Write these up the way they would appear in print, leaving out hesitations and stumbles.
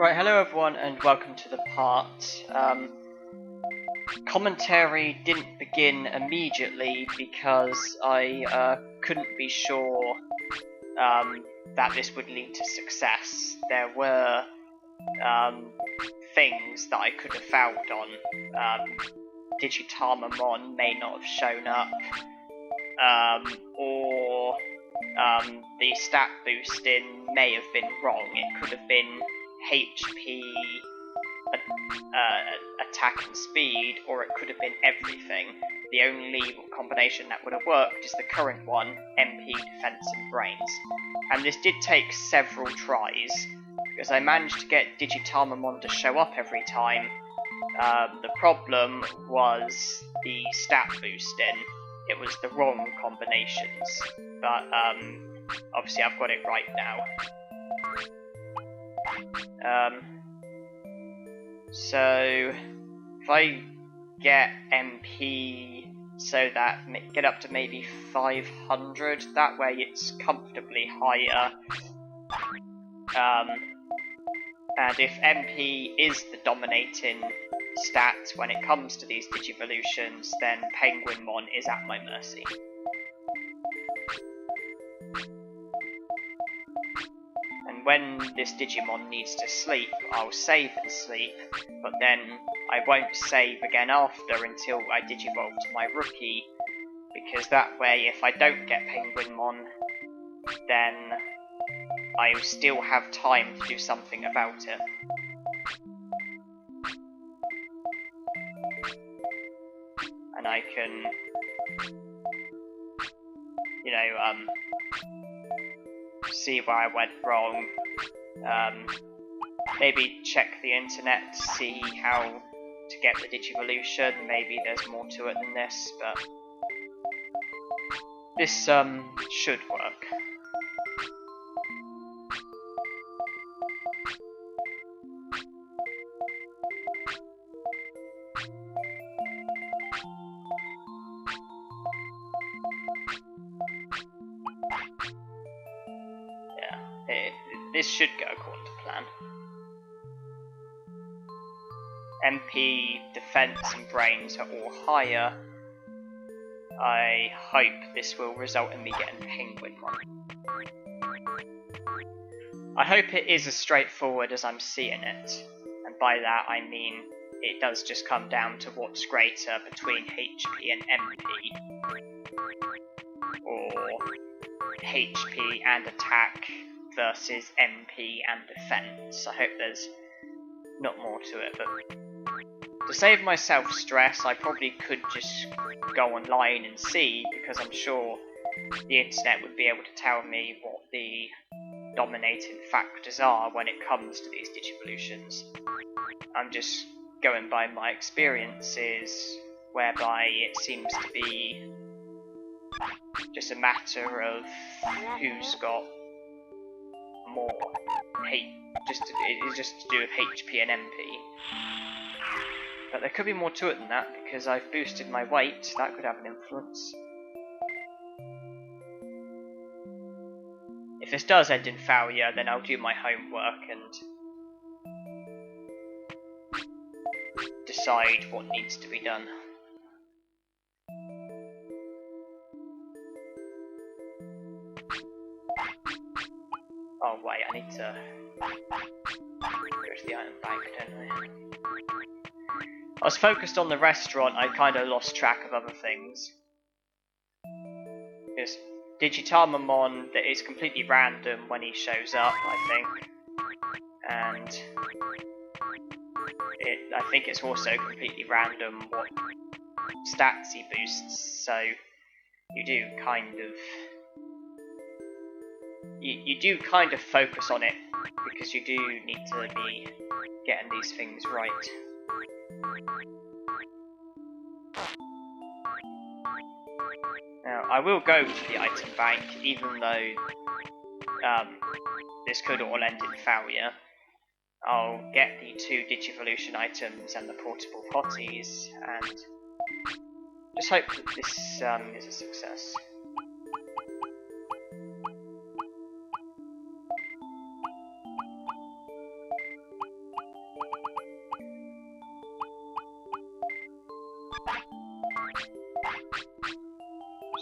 Right, hello everyone and welcome to the part. Commentary didn't begin immediately because I couldn't be sure that this would lead to success. There were things that I could have fouled on. Digimon may not have shown up, or the stat boosting may have been wrong. It could have been HP, attack and speed, or it could have been everything. The only combination that would have worked is the current one, MP, defense and brains. And this did take several tries, because I managed to get Digimon to show up every time. The problem was the stat boosting. It was the wrong combinations, but obviously I've got it right now. So if I get MP so that get up to maybe 500, that way it's comfortably higher. And if MP is the dominating stat when it comes to these Digivolutions, then Penguinmon is at my mercy. And when this Digimon needs to sleep, I'll save and sleep, but then I won't save again after until I Digivolve to my rookie, because that way if I don't get Penguinmon, then I still have time to do something about it. And I can, you know, see where I went wrong, maybe check the internet to see how to get the Digivolution. Maybe there's more to it than this, but this should work. This should go according to plan. MP, defense and brains are all higher. I hope this will result in me getting Penguinmon. I hope it is as straightforward as I'm seeing it, and by that I mean it does just come down to what's greater between HP and MP, or HP and attack versus MP and defense. I hope there's not more to it, but to save myself stress, I probably could just go online and see, because I'm sure the internet would be able to tell me what the dominating factors are when it comes to these Digivolutions. I'm just going by my experiences, whereby it seems to be just a matter of who's got more it's just to do with HP and MP. But there could be more to it than that, because I've boosted my weight. That could have an influence. If this does end in failure, then I'll do my homework and decide what needs to be done. Oh wait, I need to go to the item bank, don't I? I was focused on the restaurant, I kind of lost track of other things. Because Digimon, that is completely random when he shows up, I think. And I think it's also completely random what stats he boosts, so you do kind of you do kind of focus on it, because you do need to be getting these things right. Now, I will go to the item bank, even though this could all end in failure. I'll get the 2 Digivolution items and the portable potties, and just hope that this is a success.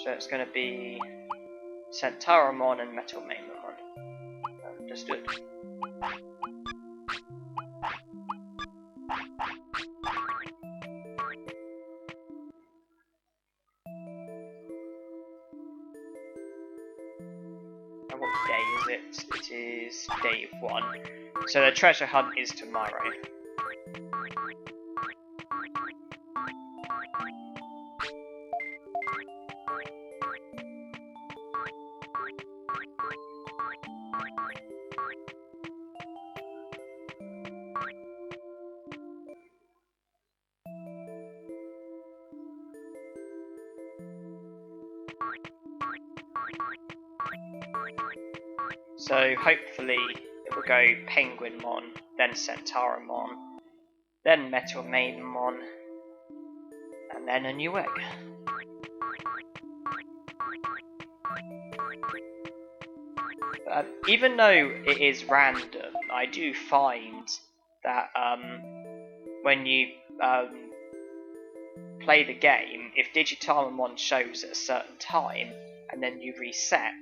So it's going to be Centauramon and Monzaemon. Understood. And what day is it? It is day 1. So the treasure hunt is tomorrow. So hopefully it will go Penguinmon, then Centauramon, then Monzaemon, and then a new egg. Even though it is random, I do find that when you play the game, if Digitamon shows at a certain time and then you reset,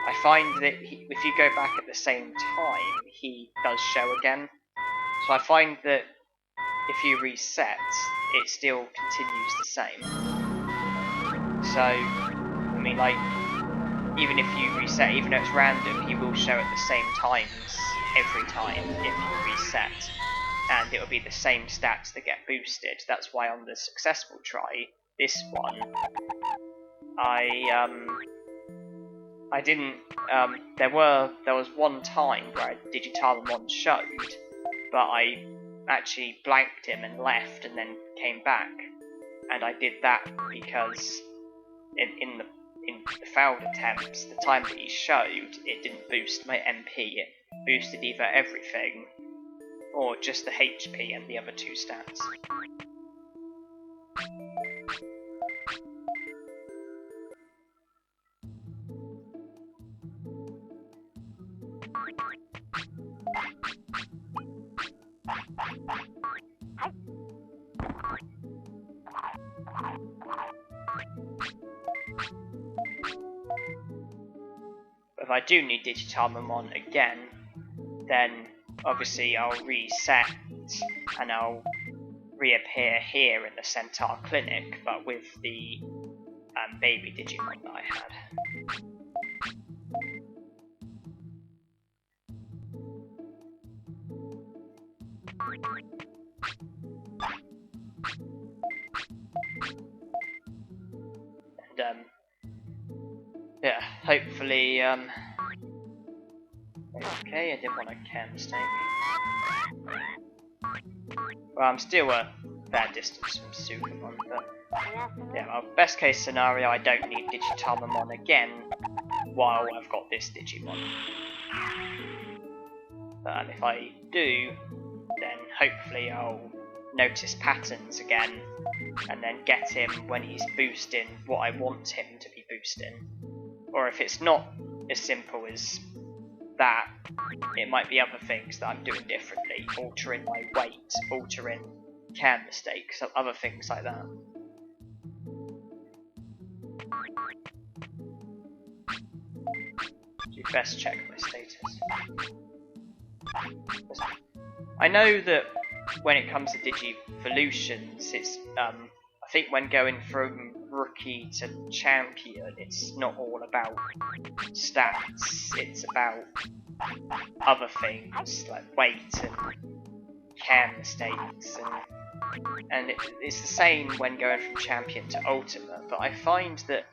I find that if you go back at the same time, he does show again. So I find that if you reset, it still continues the same. So, I mean, like, even if you reset, even though it's random, he will show at the same times every time if you reset. And it will be the same stats that get boosted. That's why on the successful try, this one, I didn't, there was one time where Digitamon showed, but I actually blanked him and left and then came back. And I did that because in the failed attempts, the time that he showed, it didn't boost my MP, it boosted either everything or just the HP and the other 2 stats. If I do need Digitamon again, then obviously I'll reset and I'll reappear here in the Centaur Clinic, but with the baby Digimon that I had. And yeah, hopefully okay, I didn't want a care mistake. Well, I'm still a fair distance from Sukamon, but yeah, well, best case scenario, I don't need Digitamon again while I've got this Digimon. But if I do, then hopefully I'll notice patterns again, and then get him when he's boosting what I want him to be boosting. Or if it's not as simple as that, it might be other things that I'm doing differently, altering my weight, altering care mistakes, other things like that. You best check my status. I know that when it comes to Digivolutions, it's I think when going from rookie to champion, it's not all about stats, it's about other things like weight and care mistakes, and it's the same when going from champion to ultimate, but I find that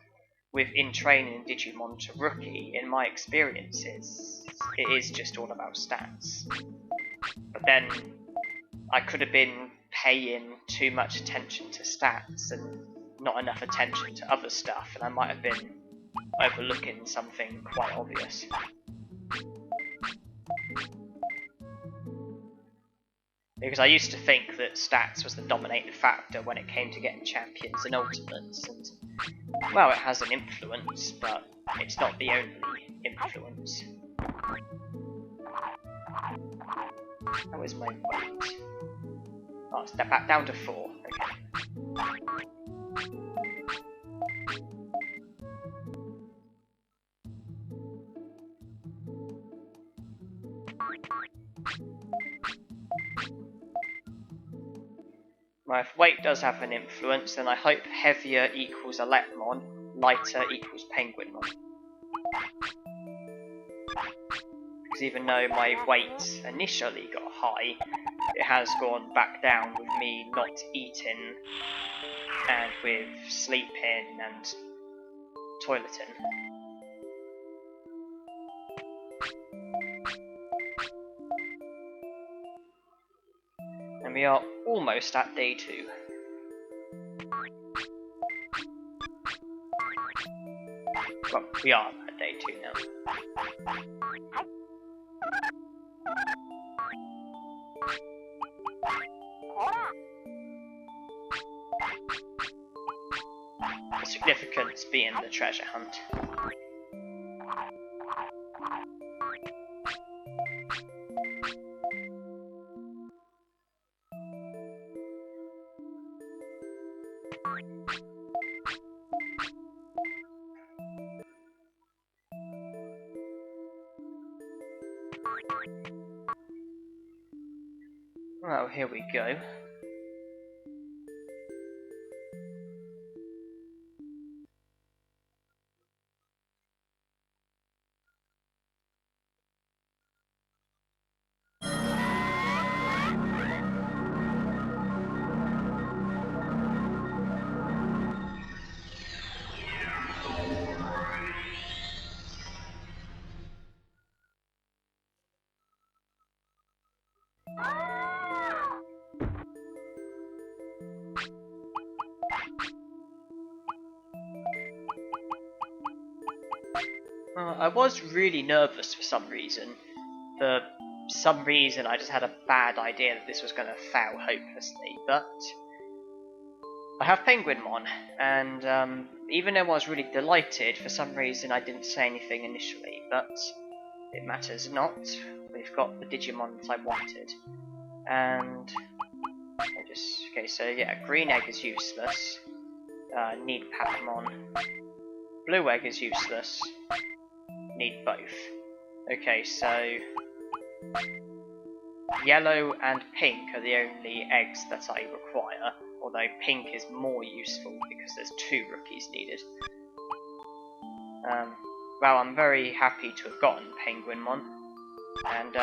with in training Digimon to Rookie, in my experiences, it is just all about stats. But then I could have been paying too much attention to stats and not enough attention to other stuff, and I might have been overlooking something quite obvious. Because I used to think that stats was the dominating factor when it came to getting champions and ultimates, and well, it has an influence, but it's not the only influence. How is my weight? Oh, step back down to 4. Okay. Now, if weight does have an influence, then I hope heavier equals Electmon, lighter equals Penguinmon. Because even though my weight initially got high, it has gone back down with me not eating and with sleeping and toileting. And we are almost at day 2. Well, we are at day 2 now. The significance being the treasure hunt. Well, here we go. I was really nervous for some reason. For some reason I just had a bad idea that this was going to fail hopelessly, but I have Penguinmon, and even though I was really delighted, for some reason I didn't say anything initially, but it matters not. We've got the Digimon that I wanted. And okay, so yeah, green egg is useless. Need Patamon. Blue egg is useless. Need both. Okay, so yellow and pink are the only eggs that I require, although pink is more useful because there's 2 rookies needed. Well, I'm very happy to have gotten Penguinmon, and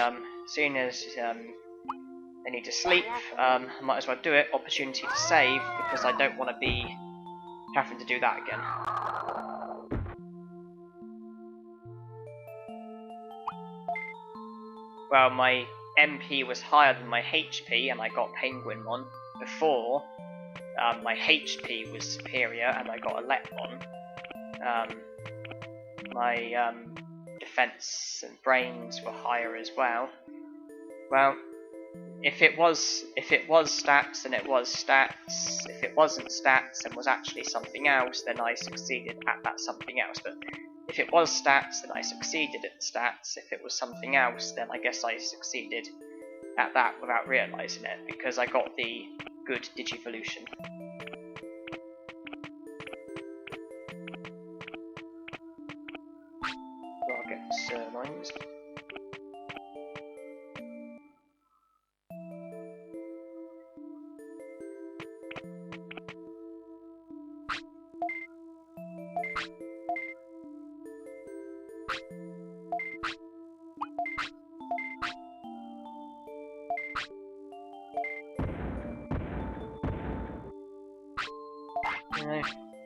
seeing as they need to sleep, I might as well do it. Opportunity to save, because I don't want to be having to do that again. Well, my MP was higher than my HP, and I got Penguinmon before. My HP was superior, and I got Electmon. My defense and brains were higher as well. Well, if it was stats, then it was stats. If it wasn't stats and was actually something else, then I succeeded at that something else. But if it was stats, then I succeeded at the stats. If it was something else, then I guess I succeeded at that without realising it, because I got the good Digivolution. So I'll get the sirloins.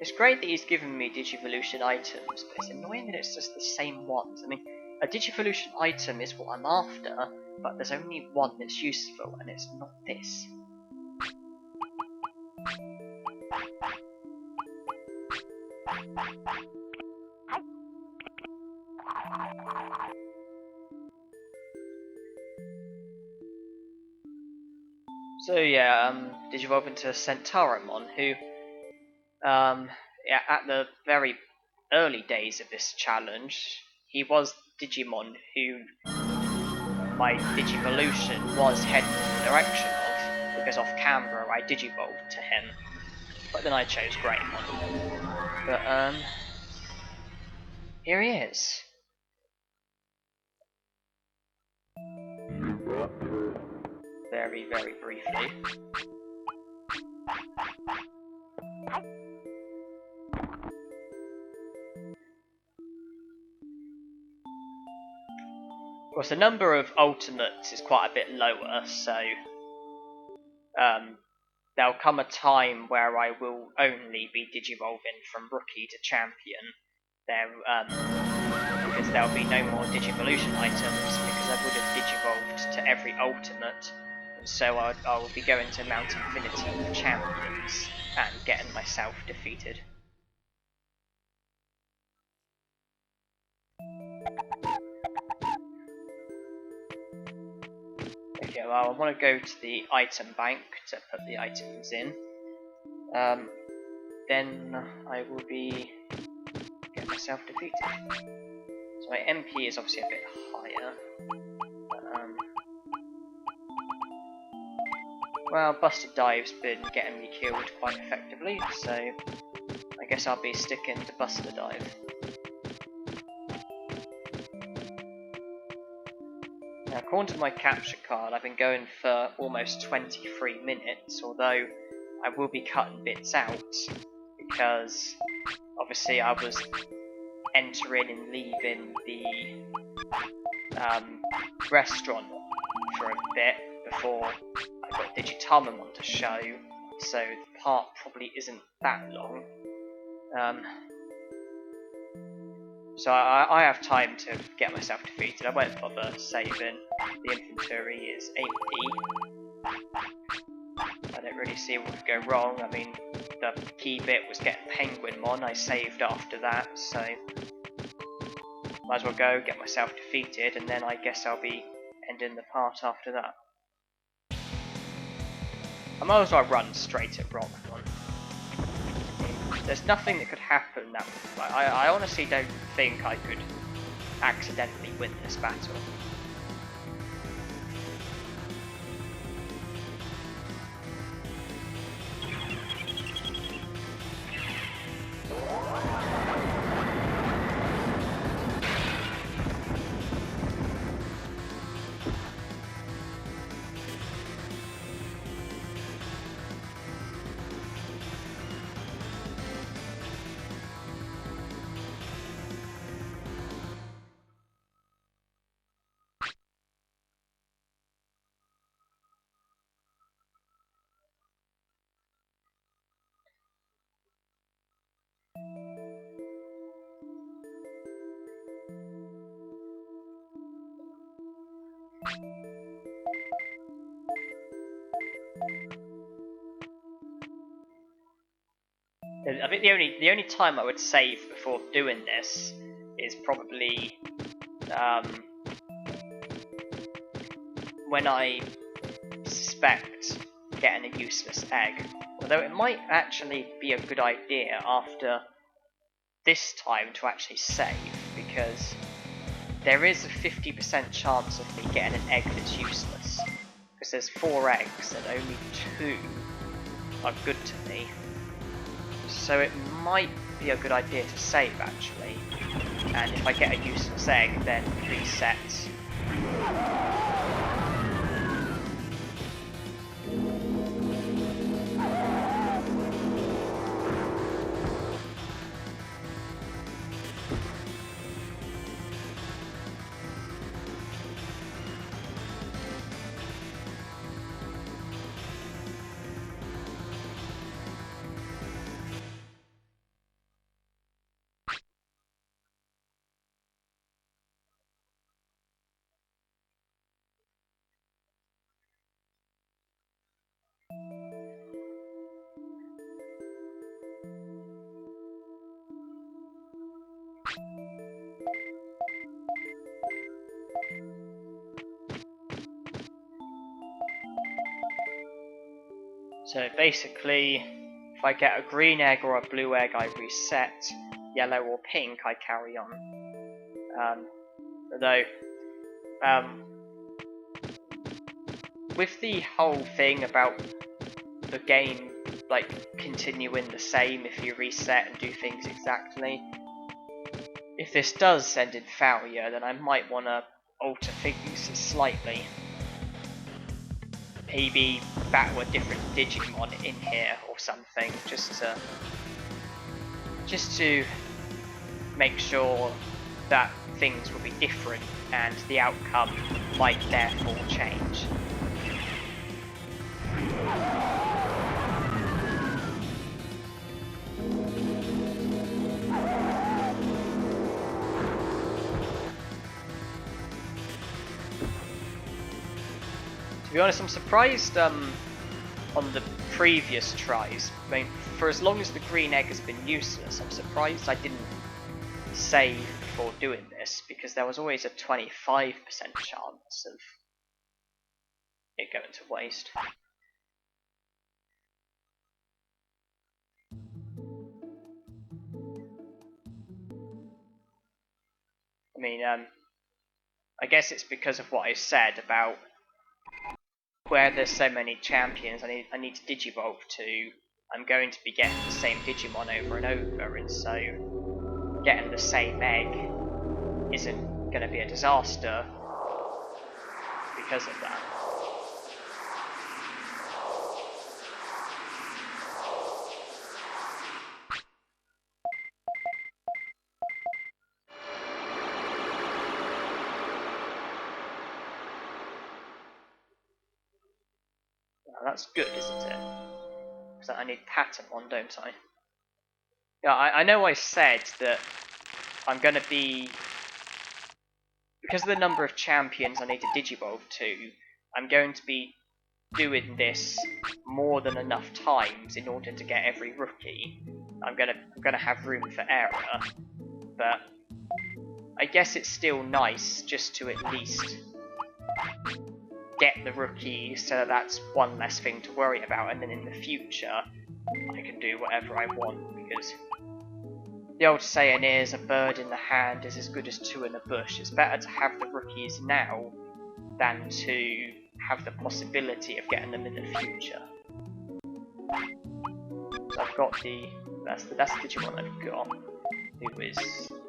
It's great that he's given me Digivolution items, but it's annoying that it's just the same ones. I mean, a Digivolution item is what I'm after, but there's only one that's useful, and it's not this. So yeah, Digivolve into Centauramon, who, yeah, at the very early days of this challenge, he was Digimon who my Digivolution was heading in the direction of, because off camera I Digivolved to him, but then I chose Greymon. But here he is. Very, very briefly. Of course, the number of ultimates is quite a bit lower, so there'll come a time where I will only be digivolving from rookie to champion. Because there'll be no more Digivolution items, because I would have digivolved to every ultimate, and so I will be going to Mount Infinity with champions and getting myself defeated. Okay, well, I want to go to the item bank to put the items in. Then I will be getting myself defeated. So my MP is obviously a bit higher. But, well, Busted Dive's been getting me killed quite effectively, so I guess I'll be sticking to Busted Dive. Now, according to my capture card, I've been going for almost 23 minutes, although I will be cutting bits out, because obviously I was entering and leaving the restaurant for a bit before I got Digitamon to show, so the part probably isn't that long. So I have time to get myself defeated. I won't bother saving. The infantry is 8p. I don't really see what could go wrong. I mean, the key bit was getting Penguinmon. I saved after that, so might as well go get myself defeated, and then I guess I'll be ending the part after that. I might as well run straight at Rockmon. There's nothing that could happen that I honestly don't think I could accidentally win this battle. I think the only time I would save before doing this is probably when I suspect getting a useless egg. Although it might actually be a good idea after this time to actually save, because there is a 50% chance of me getting an egg that's useless. Because there's 4 eggs and only 2 are good to me. So it might be a good idea to save actually. And if I get a useless egg, then reset. So basically, if I get a green egg or a blue egg, I reset. Yellow or pink, I carry on. Although, with the whole thing about the game like continuing the same if you reset and do things exactly, if this does end in failure, then I might want to alter things slightly. Maybe battle a different Digimon in here or something, just to make sure that things will be different and the outcome might therefore change. To be honest, I'm surprised on the previous tries. I mean, for as long as the green egg has been useless, I'm surprised I didn't save before doing this, because there was always a 25% chance of it going to waste. I mean, I guess it's because of what I said about where there's so many champions I need to digivolve to. I'm going to be getting the same Digimon over and over, and so getting the same egg isn't going to be a disaster because of that. Well, that's good, isn't it? Because I need Patamon, don't I? Yeah, I know I said that I'm going to be... Because of the number of champions I need to digivolve to, I'm going to be doing this more than enough times in order to get every rookie. I'm gonna have room for error, but I guess it's still nice just to at least get the rookies, so that's one less thing to worry about, and then in the future I can do whatever I want, because the old saying is, a bird in the hand is as good as two in the bush. It's better to have the rookies now than to have the possibility of getting them in the future. So I've got that's the Digimon I've got, who is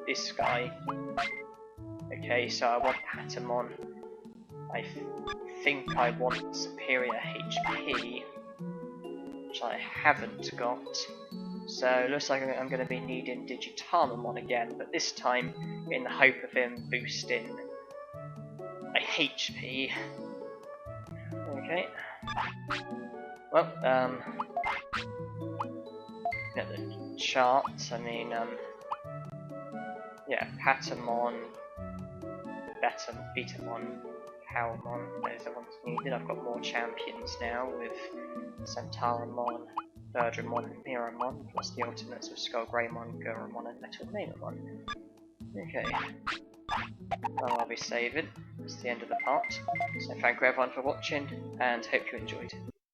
this guy. Okay, so I want Patamon. I think I want superior HP, which I haven't got. So it looks like I'm going to be needing Digitamon again, but this time in the hope of him boosting a HP. Okay. Well, at the charts, I mean, yeah, Patamon, Betamon, Cowmon, those are ones needed. I've got more champions now with Centauramon, Verdramon and Miramon, plus the ultimates of Skullgreymon, Gurumon and Metal Mamamon. Okay. Well, I'll be saving. That's the end of the part. So thank you everyone for watching, and hope you enjoyed.